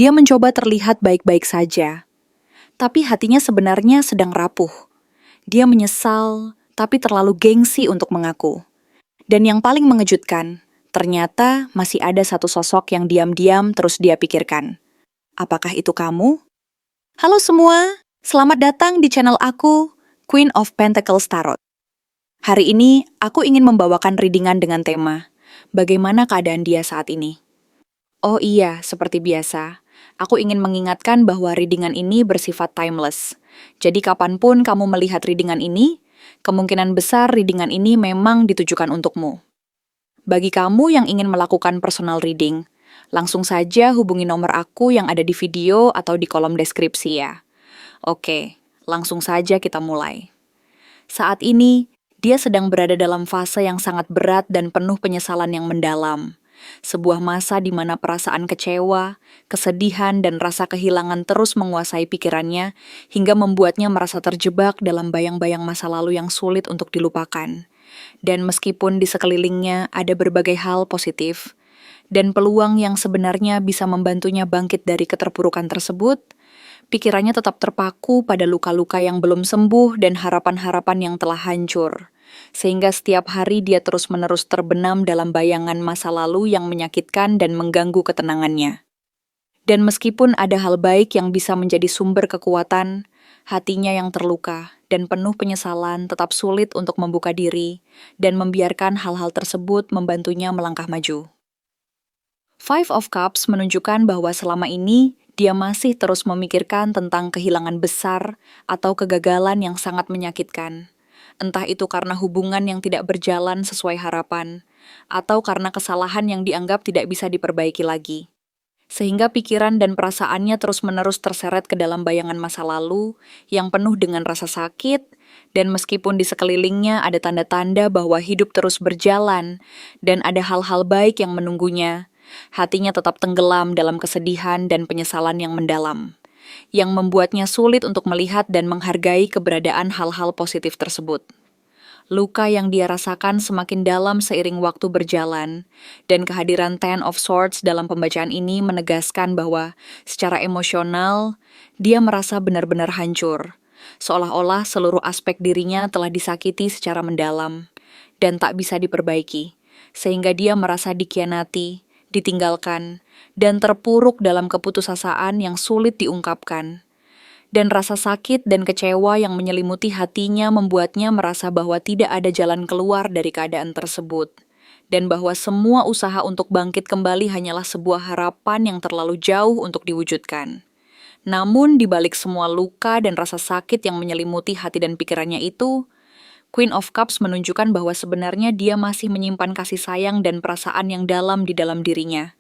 Dia mencoba terlihat baik-baik saja, tapi hatinya sebenarnya sedang rapuh. Dia menyesal, tapi terlalu gengsi untuk mengaku. Dan yang paling mengejutkan, ternyata masih ada satu sosok yang diam-diam terus dia pikirkan. Apakah itu kamu? Halo semua, selamat datang di channel aku, Queen of Pentacles Tarot. Hari ini, aku ingin membawakan readingan dengan tema, bagaimana keadaan dia saat ini. Oh iya, seperti biasa, aku ingin mengingatkan bahwa readingan ini bersifat timeless. Jadi kapanpun kamu melihat readingan ini, kemungkinan besar readingan ini memang ditujukan untukmu. Bagi kamu yang ingin melakukan personal reading, langsung saja hubungi nomor aku yang ada di video atau di kolom deskripsi ya. Oke, langsung saja kita mulai. Saat ini, dia sedang berada dalam fase yang sangat berat dan penuh penyesalan yang mendalam. Sebuah masa di mana perasaan kecewa, kesedihan, dan rasa kehilangan terus menguasai pikirannya hingga membuatnya merasa terjebak dalam bayang-bayang masa lalu yang sulit untuk dilupakan. Dan meskipun di sekelilingnya ada berbagai hal positif, dan peluang yang sebenarnya bisa membantunya bangkit dari keterpurukan tersebut, pikirannya tetap terpaku pada luka-luka yang belum sembuh dan harapan-harapan yang telah hancur. Sehingga setiap hari dia terus-menerus terbenam dalam bayangan masa lalu yang menyakitkan dan mengganggu ketenangannya. Dan meskipun ada hal baik yang bisa menjadi sumber kekuatan, hatinya yang terluka dan penuh penyesalan tetap sulit untuk membuka diri dan membiarkan hal-hal tersebut membantunya melangkah maju. Five of Cups menunjukkan bahwa selama ini dia masih terus memikirkan tentang kehilangan besar atau kegagalan yang sangat menyakitkan. Entah itu karena hubungan yang tidak berjalan sesuai harapan, atau karena kesalahan yang dianggap tidak bisa diperbaiki lagi. Sehingga pikiran dan perasaannya terus-menerus terseret ke dalam bayangan masa lalu yang penuh dengan rasa sakit, dan meskipun di sekelilingnya ada tanda-tanda bahwa hidup terus berjalan dan ada hal-hal baik yang menunggunya, hatinya tetap tenggelam dalam kesedihan dan penyesalan yang mendalam, yang membuatnya sulit untuk melihat dan menghargai keberadaan hal-hal positif tersebut. Luka yang dia rasakan semakin dalam seiring waktu berjalan, dan kehadiran Ten of Swords dalam pembacaan ini menegaskan bahwa secara emosional, dia merasa benar-benar hancur, seolah-olah seluruh aspek dirinya telah disakiti secara mendalam, dan tak bisa diperbaiki, sehingga dia merasa dikhianati, ditinggalkan, dan terpuruk dalam keputusasaan yang sulit diungkapkan. Dan rasa sakit dan kecewa yang menyelimuti hatinya membuatnya merasa bahwa tidak ada jalan keluar dari keadaan tersebut, dan bahwa semua usaha untuk bangkit kembali hanyalah sebuah harapan yang terlalu jauh untuk diwujudkan. Namun di balik semua luka dan rasa sakit yang menyelimuti hati dan pikirannya itu, Queen of Cups menunjukkan bahwa sebenarnya dia masih menyimpan kasih sayang dan perasaan yang dalam di dalam dirinya,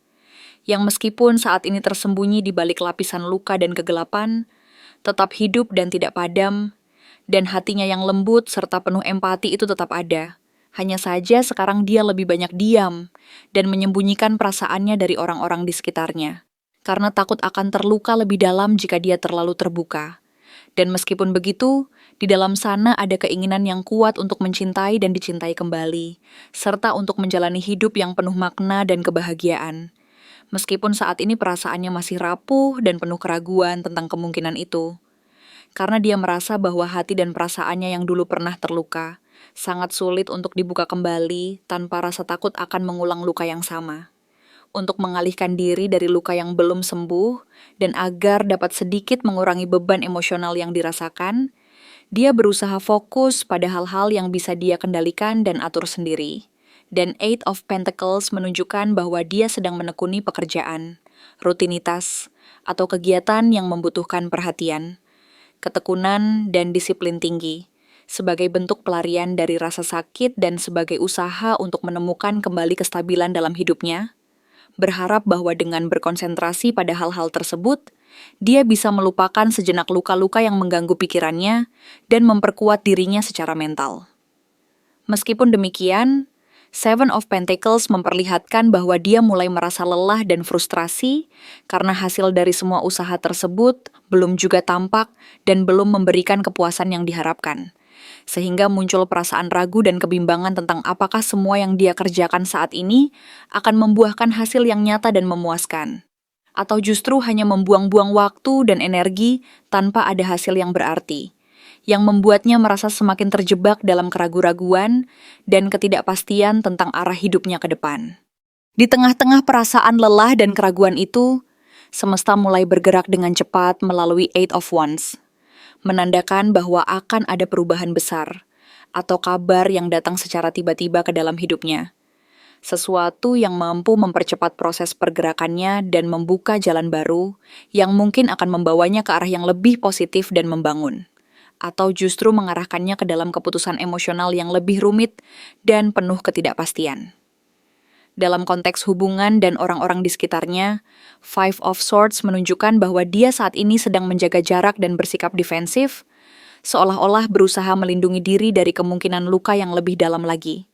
yang meskipun saat ini tersembunyi di balik lapisan luka dan kegelapan, tetap hidup dan tidak padam, dan hatinya yang lembut serta penuh empati itu tetap ada. Hanya saja sekarang dia lebih banyak diam dan menyembunyikan perasaannya dari orang-orang di sekitarnya, karena takut akan terluka lebih dalam jika dia terlalu terbuka. Dan meskipun begitu, di dalam sana ada keinginan yang kuat untuk mencintai dan dicintai kembali, serta untuk menjalani hidup yang penuh makna dan kebahagiaan. Meskipun saat ini perasaannya masih rapuh dan penuh keraguan tentang kemungkinan itu. Karena dia merasa bahwa hati dan perasaannya yang dulu pernah terluka, sangat sulit untuk dibuka kembali tanpa rasa takut akan mengulang luka yang sama. Untuk mengalihkan diri dari luka yang belum sembuh, dan agar dapat sedikit mengurangi beban emosional yang dirasakan, dia berusaha fokus pada hal-hal yang bisa dia kendalikan dan atur sendiri. Dan Eight of Pentacles menunjukkan bahwa dia sedang menekuni pekerjaan, rutinitas, atau kegiatan yang membutuhkan perhatian, ketekunan, dan disiplin tinggi, sebagai bentuk pelarian dari rasa sakit dan sebagai usaha untuk menemukan kembali kestabilan dalam hidupnya, berharap bahwa dengan berkonsentrasi pada hal-hal tersebut, dia bisa melupakan sejenak luka-luka yang mengganggu pikirannya dan memperkuat dirinya secara mental. Meskipun demikian, Seven of Pentacles memperlihatkan bahwa dia mulai merasa lelah dan frustrasi karena hasil dari semua usaha tersebut belum juga tampak dan belum memberikan kepuasan yang diharapkan. Sehingga muncul perasaan ragu dan kebimbangan tentang apakah semua yang dia kerjakan saat ini akan membuahkan hasil yang nyata dan memuaskan. Atau justru hanya membuang-buang waktu dan energi tanpa ada hasil yang berarti, yang membuatnya merasa semakin terjebak dalam keraguan-raguan dan ketidakpastian tentang arah hidupnya ke depan. Di tengah-tengah perasaan lelah dan keraguan itu, semesta mulai bergerak dengan cepat melalui Eight of Wands, menandakan bahwa akan ada perubahan besar, atau kabar yang datang secara tiba-tiba ke dalam hidupnya. Sesuatu yang mampu mempercepat proses pergerakannya dan membuka jalan baru yang mungkin akan membawanya ke arah yang lebih positif dan membangun, atau justru mengarahkannya ke dalam keputusan emosional yang lebih rumit dan penuh ketidakpastian. Dalam konteks hubungan dan orang-orang di sekitarnya, Five of Swords menunjukkan bahwa dia saat ini sedang menjaga jarak dan bersikap defensif, seolah-olah berusaha melindungi diri dari kemungkinan luka yang lebih dalam lagi.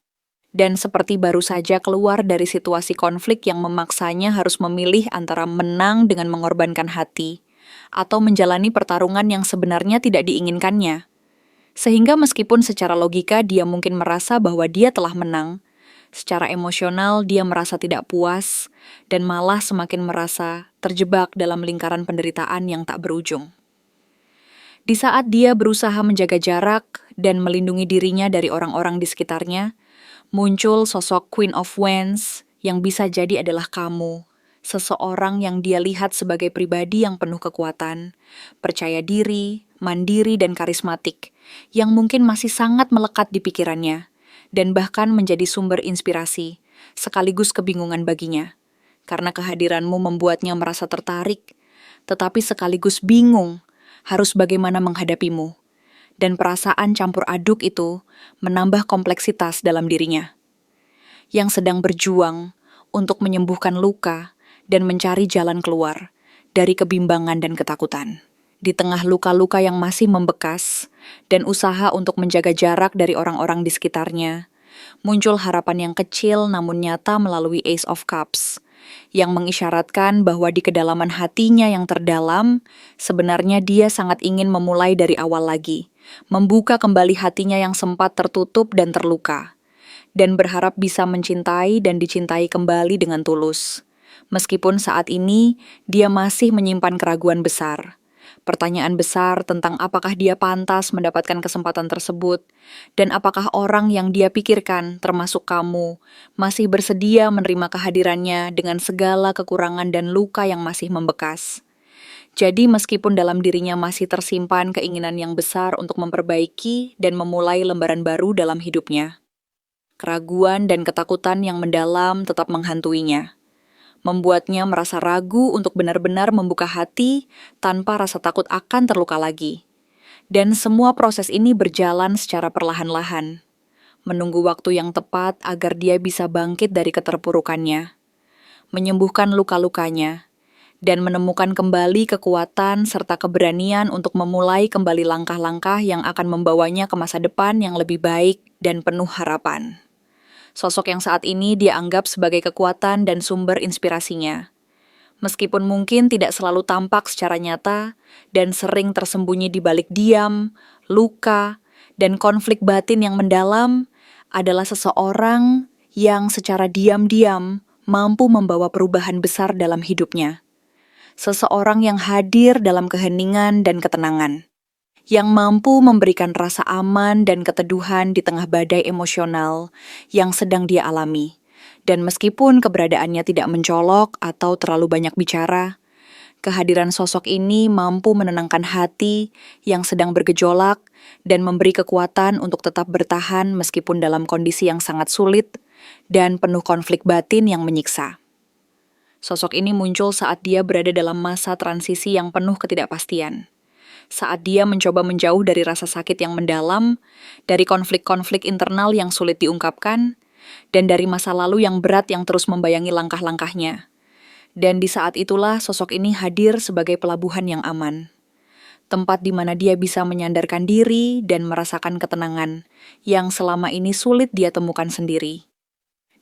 Dan seperti baru saja keluar dari situasi konflik yang memaksanya harus memilih antara menang dengan mengorbankan hati, atau menjalani pertarungan yang sebenarnya tidak diinginkannya. Sehingga meskipun secara logika dia mungkin merasa bahwa dia telah menang, secara emosional dia merasa tidak puas dan malah semakin merasa terjebak dalam lingkaran penderitaan yang tak berujung. Di saat dia berusaha menjaga jarak dan melindungi dirinya dari orang-orang di sekitarnya, muncul sosok Queen of Wands yang bisa jadi adalah kamu, seseorang yang dia lihat sebagai pribadi yang penuh kekuatan, percaya diri, mandiri dan karismatik, yang mungkin masih sangat melekat di pikirannya, dan bahkan menjadi sumber inspirasi, sekaligus kebingungan baginya. Karena kehadiranmu membuatnya merasa tertarik, tetapi sekaligus bingung harus bagaimana menghadapimu. Dan perasaan campur aduk itu menambah kompleksitas dalam dirinya. Yang sedang berjuang untuk menyembuhkan luka dan mencari jalan keluar dari kebimbangan dan ketakutan. Di tengah luka-luka yang masih membekas dan usaha untuk menjaga jarak dari orang-orang di sekitarnya, muncul harapan yang kecil namun nyata melalui Ace of Cups, yang mengisyaratkan bahwa di kedalaman hatinya yang terdalam, sebenarnya dia sangat ingin memulai dari awal lagi, membuka kembali hatinya yang sempat tertutup dan terluka, dan berharap bisa mencintai dan dicintai kembali dengan tulus. Meskipun saat ini dia masih menyimpan keraguan besar, pertanyaan besar tentang apakah dia pantas mendapatkan kesempatan tersebut, dan apakah orang yang dia pikirkan, termasuk kamu, masih bersedia menerima kehadirannya dengan segala kekurangan dan luka yang masih membekas. Jadi meskipun dalam dirinya masih tersimpan keinginan yang besar untuk memperbaiki dan memulai lembaran baru dalam hidupnya, keraguan dan ketakutan yang mendalam tetap menghantuinya, membuatnya merasa ragu untuk benar-benar membuka hati tanpa rasa takut akan terluka lagi. Dan semua proses ini berjalan secara perlahan-lahan, menunggu waktu yang tepat agar dia bisa bangkit dari keterpurukannya, menyembuhkan luka-lukanya, dan menemukan kembali kekuatan serta keberanian untuk memulai kembali langkah-langkah yang akan membawanya ke masa depan yang lebih baik dan penuh harapan. Sosok yang saat ini dia anggap sebagai kekuatan dan sumber inspirasinya. Meskipun mungkin tidak selalu tampak secara nyata dan sering tersembunyi di balik diam, luka, dan konflik batin yang mendalam, adalah seseorang yang secara diam-diam mampu membawa perubahan besar dalam hidupnya. Seseorang yang hadir dalam keheningan dan ketenangan, yang mampu memberikan rasa aman dan keteduhan di tengah badai emosional yang sedang dia alami. Dan meskipun keberadaannya tidak mencolok atau terlalu banyak bicara, kehadiran sosok ini mampu menenangkan hati yang sedang bergejolak dan memberi kekuatan untuk tetap bertahan meskipun dalam kondisi yang sangat sulit dan penuh konflik batin yang menyiksa. Sosok ini muncul saat dia berada dalam masa transisi yang penuh ketidakpastian. Saat dia mencoba menjauh dari rasa sakit yang mendalam, dari konflik-konflik internal yang sulit diungkapkan, dan dari masa lalu yang berat yang terus membayangi langkah-langkahnya. Dan di saat itulah sosok ini hadir sebagai pelabuhan yang aman. Tempat di mana dia bisa menyandarkan diri dan merasakan ketenangan yang selama ini sulit dia temukan sendiri.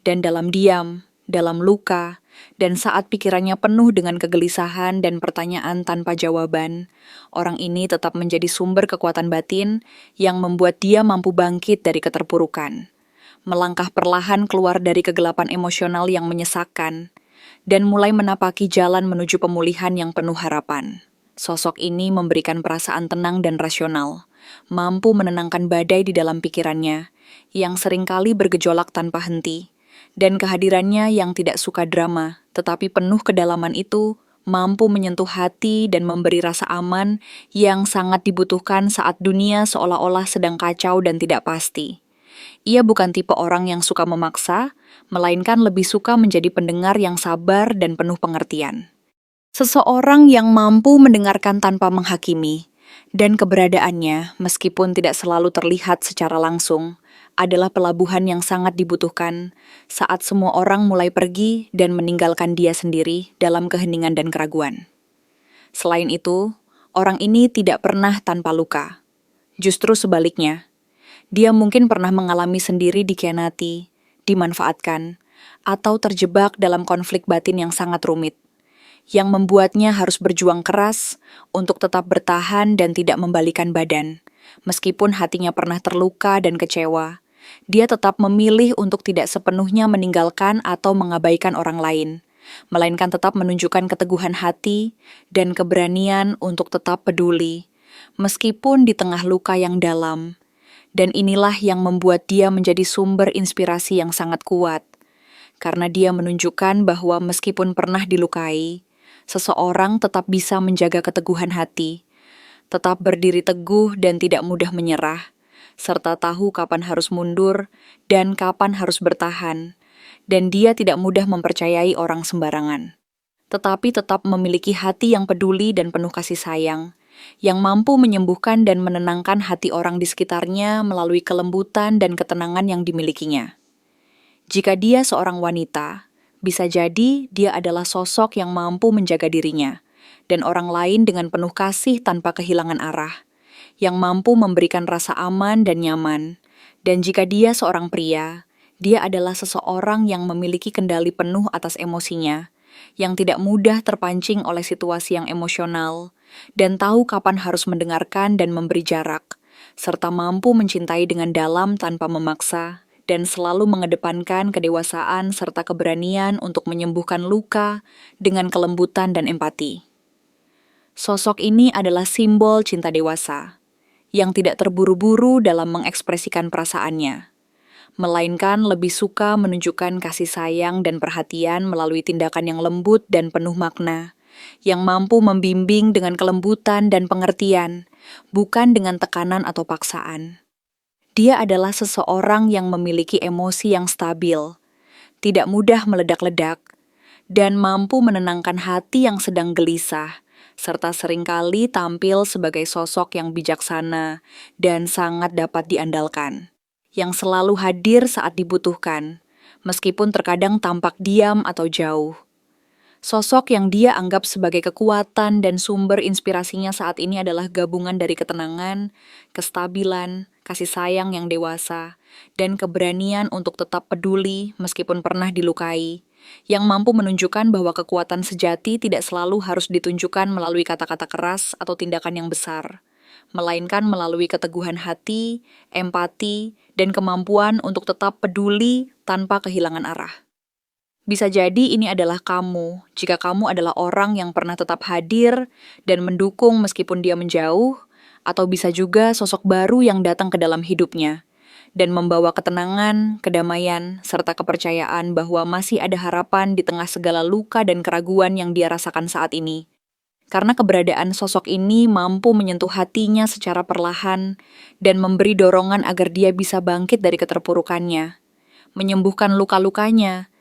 Dan dalam diam, dalam luka, dan saat pikirannya penuh dengan kegelisahan dan pertanyaan tanpa jawaban, orang ini tetap menjadi sumber kekuatan batin yang membuat dia mampu bangkit dari keterpurukan, melangkah perlahan keluar dari kegelapan emosional yang menyesakkan, dan mulai menapaki jalan menuju pemulihan yang penuh harapan. Sosok ini memberikan perasaan tenang dan rasional, mampu menenangkan badai di dalam pikirannya, yang seringkali bergejolak tanpa henti, dan kehadirannya yang tidak suka drama, tetapi penuh kedalaman itu, mampu menyentuh hati dan memberi rasa aman yang sangat dibutuhkan saat dunia seolah-olah sedang kacau dan tidak pasti. Ia bukan tipe orang yang suka memaksa, melainkan lebih suka menjadi pendengar yang sabar dan penuh pengertian. Seseorang yang mampu mendengarkan tanpa menghakimi, dan keberadaannya, meskipun tidak selalu terlihat secara langsung, adalah pelabuhan yang sangat dibutuhkan saat semua orang mulai pergi dan meninggalkan dia sendiri dalam keheningan dan keraguan. Selain itu, orang ini tidak pernah tanpa luka. Justru sebaliknya, dia mungkin pernah mengalami sendiri dikhianati, dimanfaatkan, atau terjebak dalam konflik batin yang sangat rumit, yang membuatnya harus berjuang keras untuk tetap bertahan dan tidak membalikan badan. Meskipun hatinya pernah terluka dan kecewa, dia tetap memilih untuk tidak sepenuhnya meninggalkan atau mengabaikan orang lain, melainkan tetap menunjukkan keteguhan hati dan keberanian untuk tetap peduli, meskipun di tengah luka yang dalam. Dan inilah yang membuat dia menjadi sumber inspirasi yang sangat kuat, karena dia menunjukkan bahwa meskipun pernah dilukai, seseorang tetap bisa menjaga keteguhan hati, tetap berdiri teguh dan tidak mudah menyerah, serta tahu kapan harus mundur dan kapan harus bertahan, dan dia tidak mudah mempercayai orang sembarangan, tetapi tetap memiliki hati yang peduli dan penuh kasih sayang, yang mampu menyembuhkan dan menenangkan hati orang di sekitarnya melalui kelembutan dan ketenangan yang dimilikinya. Jika dia seorang wanita, bisa jadi dia adalah sosok yang mampu menjaga dirinya dan orang lain dengan penuh kasih tanpa kehilangan arah, yang mampu memberikan rasa aman dan nyaman. Dan jika dia seorang pria, dia adalah seseorang yang memiliki kendali penuh atas emosinya, yang tidak mudah terpancing oleh situasi yang emosional, dan tahu kapan harus mendengarkan dan memberi jarak, serta mampu mencintai dengan dalam tanpa memaksa, dan selalu mengedepankan kedewasaan serta keberanian untuk menyembuhkan luka dengan kelembutan dan empati. Sosok ini adalah simbol cinta dewasa, yang tidak terburu-buru dalam mengekspresikan perasaannya, melainkan lebih suka menunjukkan kasih sayang dan perhatian melalui tindakan yang lembut dan penuh makna, yang mampu membimbing dengan kelembutan dan pengertian, bukan dengan tekanan atau paksaan. Dia adalah seseorang yang memiliki emosi yang stabil, tidak mudah meledak-ledak, dan mampu menenangkan hati yang sedang gelisah, serta seringkali tampil sebagai sosok yang bijaksana dan sangat dapat diandalkan, yang selalu hadir saat dibutuhkan, meskipun terkadang tampak diam atau jauh. Sosok yang dia anggap sebagai kekuatan dan sumber inspirasinya saat ini adalah gabungan dari ketenangan, kestabilan, kasih sayang yang dewasa, dan keberanian untuk tetap peduli meskipun pernah dilukai, yang mampu menunjukkan bahwa kekuatan sejati tidak selalu harus ditunjukkan melalui kata-kata keras atau tindakan yang besar, melainkan melalui keteguhan hati, empati, dan kemampuan untuk tetap peduli tanpa kehilangan arah. Bisa jadi ini adalah kamu, jika kamu adalah orang yang pernah tetap hadir dan mendukung meskipun dia menjauh, atau bisa juga sosok baru yang datang ke dalam hidupnya, dan membawa ketenangan, kedamaian, serta kepercayaan bahwa masih ada harapan di tengah segala luka dan keraguan yang dia rasakan saat ini. Karena keberadaan sosok ini mampu menyentuh hatinya secara perlahan dan memberi dorongan agar dia bisa bangkit dari keterpurukannya, menyembuhkan luka-lukanya,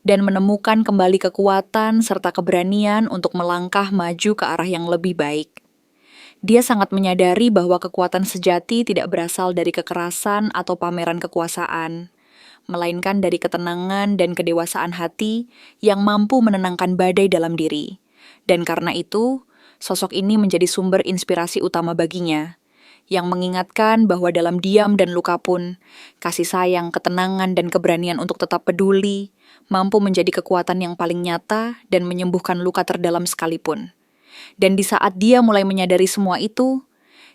dan menemukan kembali kekuatan serta keberanian untuk melangkah maju ke arah yang lebih baik. Dia sangat menyadari bahwa kekuatan sejati tidak berasal dari kekerasan atau pameran kekuasaan, melainkan dari ketenangan dan kedewasaan hati yang mampu menenangkan badai dalam diri. Dan karena itu, sosok ini menjadi sumber inspirasi utama baginya, yang mengingatkan bahwa dalam diam dan luka pun, kasih sayang, ketenangan, dan keberanian untuk tetap peduli mampu menjadi kekuatan yang paling nyata dan menyembuhkan luka terdalam sekalipun. Dan di saat dia mulai menyadari semua itu,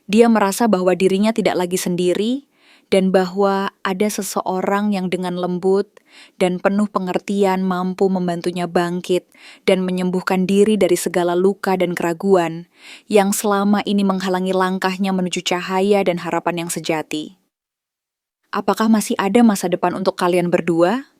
dia merasa bahwa dirinya tidak lagi sendiri dan bahwa ada seseorang yang dengan lembut dan penuh pengertian mampu membantunya bangkit dan menyembuhkan diri dari segala luka dan keraguan yang selama ini menghalangi langkahnya menuju cahaya dan harapan yang sejati. Apakah masih ada masa depan untuk kalian berdua?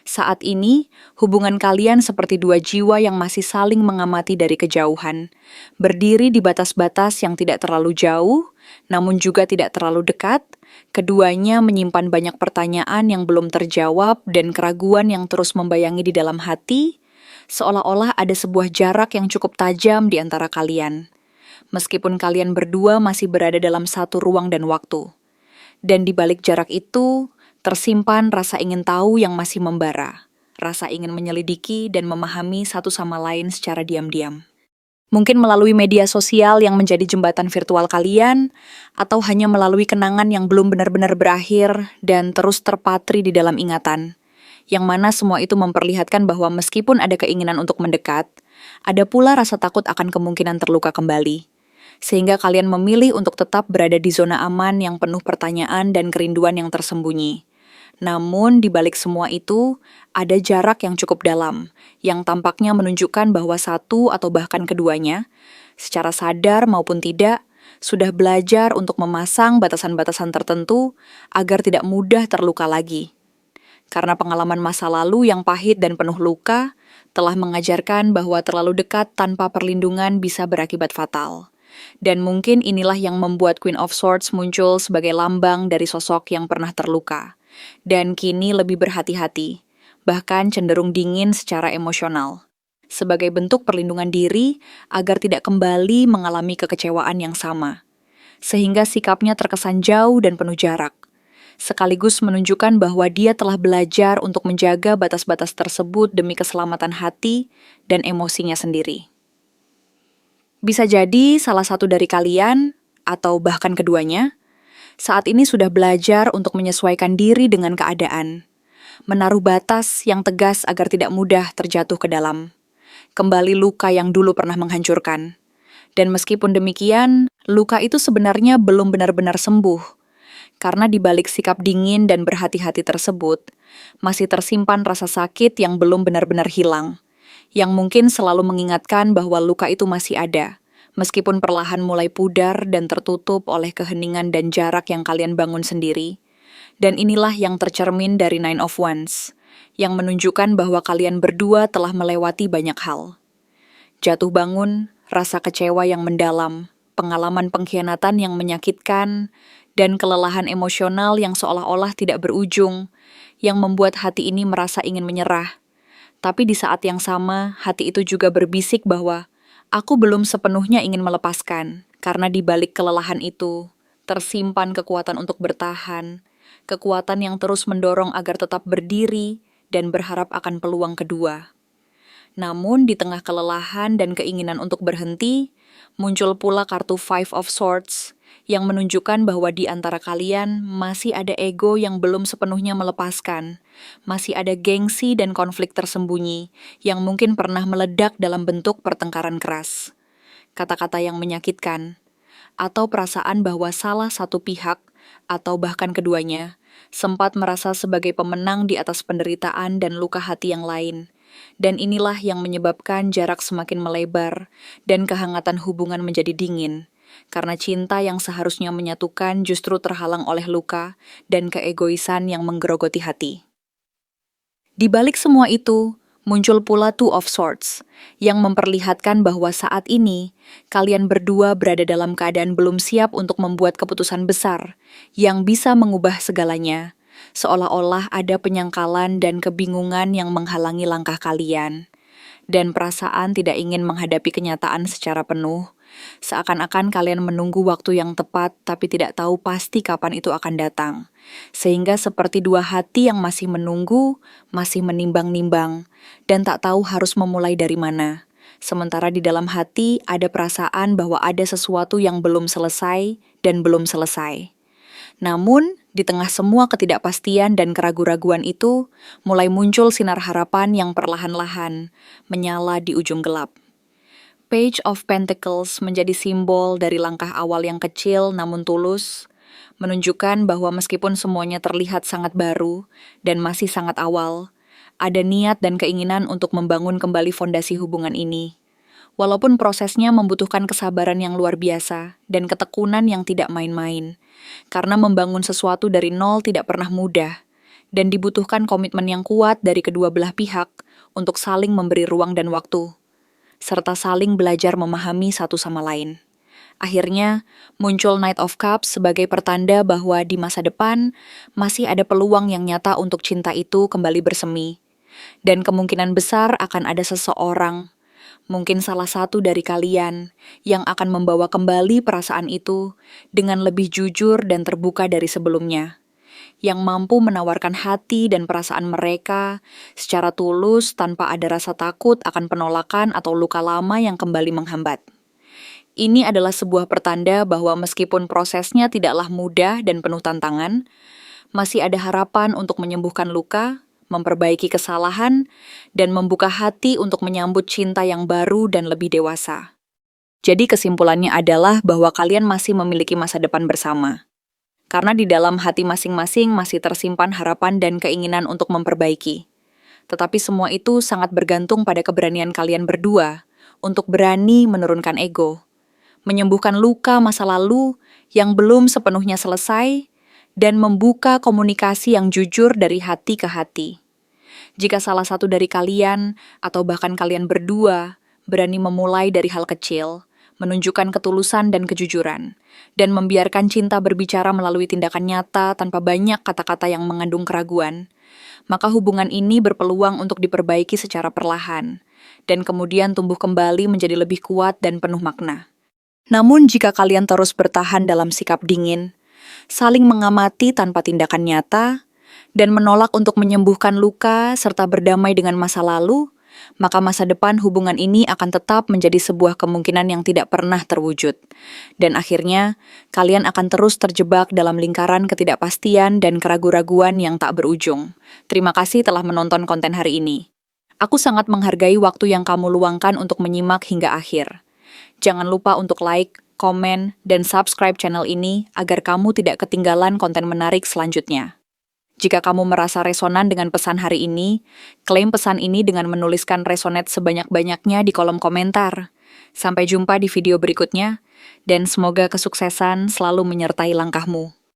Saat ini, hubungan kalian seperti dua jiwa yang masih saling mengamati dari kejauhan, berdiri di batas-batas yang tidak terlalu jauh, namun juga tidak terlalu dekat. Keduanya menyimpan banyak pertanyaan yang belum terjawab dan keraguan yang terus membayangi di dalam hati, seolah-olah ada sebuah jarak yang cukup tajam di antara kalian. Meskipun kalian berdua masih berada dalam satu ruang dan waktu. Dan di balik jarak itu, tersimpan rasa ingin tahu yang masih membara, rasa ingin menyelidiki dan memahami satu sama lain secara diam-diam. Mungkin melalui media sosial yang menjadi jembatan virtual kalian, atau hanya melalui kenangan yang belum benar-benar berakhir dan terus terpatri di dalam ingatan, yang mana semua itu memperlihatkan bahwa meskipun ada keinginan untuk mendekat, ada pula rasa takut akan kemungkinan terluka kembali. Sehingga kalian memilih untuk tetap berada di zona aman yang penuh pertanyaan dan kerinduan yang tersembunyi. Namun, di balik semua itu, ada jarak yang cukup dalam, yang tampaknya menunjukkan bahwa satu atau bahkan keduanya, secara sadar maupun tidak, sudah belajar untuk memasang batasan-batasan tertentu agar tidak mudah terluka lagi. Karena pengalaman masa lalu yang pahit dan penuh luka telah mengajarkan bahwa terlalu dekat tanpa perlindungan bisa berakibat fatal. Dan mungkin inilah yang membuat Queen of Swords muncul sebagai lambang dari sosok yang pernah terluka. Dan kini lebih berhati-hati, bahkan cenderung dingin secara emosional. Sebagai bentuk perlindungan diri agar tidak kembali mengalami kekecewaan yang sama. Sehingga sikapnya terkesan jauh dan penuh jarak. Sekaligus menunjukkan bahwa dia telah belajar untuk menjaga batas-batas tersebut demi keselamatan hati dan emosinya sendiri. Bisa jadi salah satu dari kalian, atau bahkan keduanya, saat ini sudah belajar untuk menyesuaikan diri dengan keadaan, menaruh batas yang tegas agar tidak mudah terjatuh ke dalam, kembali luka yang dulu pernah menghancurkan. Dan meskipun demikian, luka itu sebenarnya belum benar-benar sembuh, karena di balik sikap dingin dan berhati-hati tersebut, masih tersimpan rasa sakit yang belum benar-benar hilang, yang mungkin selalu mengingatkan bahwa luka itu masih ada, meskipun perlahan mulai pudar dan tertutup oleh keheningan dan jarak yang kalian bangun sendiri. Dan inilah yang tercermin dari Nine of Wands, yang menunjukkan bahwa kalian berdua telah melewati banyak hal. Jatuh bangun, rasa kecewa yang mendalam, pengalaman pengkhianatan yang menyakitkan, dan kelelahan emosional yang seolah-olah tidak berujung, yang membuat hati ini merasa ingin menyerah. Tapi di saat yang sama, hati itu juga berbisik bahwa aku belum sepenuhnya ingin melepaskan, karena di balik kelelahan itu, tersimpan kekuatan untuk bertahan, kekuatan yang terus mendorong agar tetap berdiri dan berharap akan peluang kedua. Namun di tengah kelelahan dan keinginan untuk berhenti, muncul pula kartu Five of Swords yang menunjukkan bahwa di antara kalian masih ada ego yang belum sepenuhnya melepaskan, masih ada gengsi dan konflik tersembunyi yang mungkin pernah meledak dalam bentuk pertengkaran keras, kata-kata yang menyakitkan, atau perasaan bahwa salah satu pihak, atau bahkan keduanya, sempat merasa sebagai pemenang di atas penderitaan dan luka hati yang lain. Dan inilah yang menyebabkan jarak semakin melebar dan kehangatan hubungan menjadi dingin, karena cinta yang seharusnya menyatukan justru terhalang oleh luka dan keegoisan yang menggerogoti hati. Di balik semua itu, muncul pula Two of Swords, yang memperlihatkan bahwa saat ini, kalian berdua berada dalam keadaan belum siap untuk membuat keputusan besar, yang bisa mengubah segalanya, seolah-olah ada penyangkalan dan kebingungan yang menghalangi langkah kalian, dan perasaan tidak ingin menghadapi kenyataan secara penuh, seakan-akan kalian menunggu waktu yang tepat tapi tidak tahu pasti kapan itu akan datang. Sehingga seperti dua hati yang masih menunggu, masih menimbang-nimbang, dan tak tahu harus memulai dari mana. Sementara di dalam hati ada perasaan bahwa ada sesuatu yang belum selesai dan belum selesai. Namun, di tengah semua ketidakpastian dan keraguan-raguan itu, mulai muncul sinar harapan yang perlahan-lahan menyala di ujung gelap. Page of Pentacles menjadi simbol dari langkah awal yang kecil namun tulus, menunjukkan bahwa meskipun semuanya terlihat sangat baru dan masih sangat awal, ada niat dan keinginan untuk membangun kembali fondasi hubungan ini. Walaupun prosesnya membutuhkan kesabaran yang luar biasa dan ketekunan yang tidak main-main, karena membangun sesuatu dari nol tidak pernah mudah, dan dibutuhkan komitmen yang kuat dari kedua belah pihak untuk saling memberi ruang dan waktu, serta saling belajar memahami satu sama lain. Akhirnya, muncul Knight of Cups sebagai pertanda bahwa di masa depan masih ada peluang yang nyata untuk cinta itu kembali bersemi. Dan kemungkinan besar akan ada seseorang, mungkin salah satu dari kalian, yang akan membawa kembali perasaan itu dengan lebih jujur dan terbuka dari sebelumnya. Yang mampu menawarkan hati dan perasaan mereka secara tulus tanpa ada rasa takut akan penolakan atau luka lama yang kembali menghambat. Ini adalah sebuah pertanda bahwa meskipun prosesnya tidaklah mudah dan penuh tantangan, masih ada harapan untuk menyembuhkan luka, memperbaiki kesalahan, dan membuka hati untuk menyambut cinta yang baru dan lebih dewasa. Jadi kesimpulannya adalah bahwa kalian masih memiliki masa depan bersama. Karena di dalam hati masing-masing masih tersimpan harapan dan keinginan untuk memperbaiki. Tetapi semua itu sangat bergantung pada keberanian kalian berdua untuk berani menurunkan ego, menyembuhkan luka masa lalu yang belum sepenuhnya selesai, dan membuka komunikasi yang jujur dari hati ke hati. Jika salah satu dari kalian, atau bahkan kalian berdua, berani memulai dari hal kecil, menunjukkan ketulusan dan kejujuran, dan membiarkan cinta berbicara melalui tindakan nyata tanpa banyak kata-kata yang mengandung keraguan, maka hubungan ini berpeluang untuk diperbaiki secara perlahan, dan kemudian tumbuh kembali menjadi lebih kuat dan penuh makna. Namun jika kalian terus bertahan dalam sikap dingin, saling mengamati tanpa tindakan nyata, dan menolak untuk menyembuhkan luka serta berdamai dengan masa lalu, maka masa depan hubungan ini akan tetap menjadi sebuah kemungkinan yang tidak pernah terwujud. Dan akhirnya, kalian akan terus terjebak dalam lingkaran ketidakpastian dan keraguan-raguan yang tak berujung. Terima kasih telah menonton konten hari ini. Aku sangat menghargai waktu yang kamu luangkan untuk menyimak hingga akhir. Jangan lupa untuk like, komen, dan subscribe channel ini agar kamu tidak ketinggalan konten menarik selanjutnya. Jika kamu merasa resonan dengan pesan hari ini, klaim pesan ini dengan menuliskan resonate sebanyak-banyaknya di kolom komentar. Sampai jumpa di video berikutnya, dan semoga kesuksesan selalu menyertai langkahmu.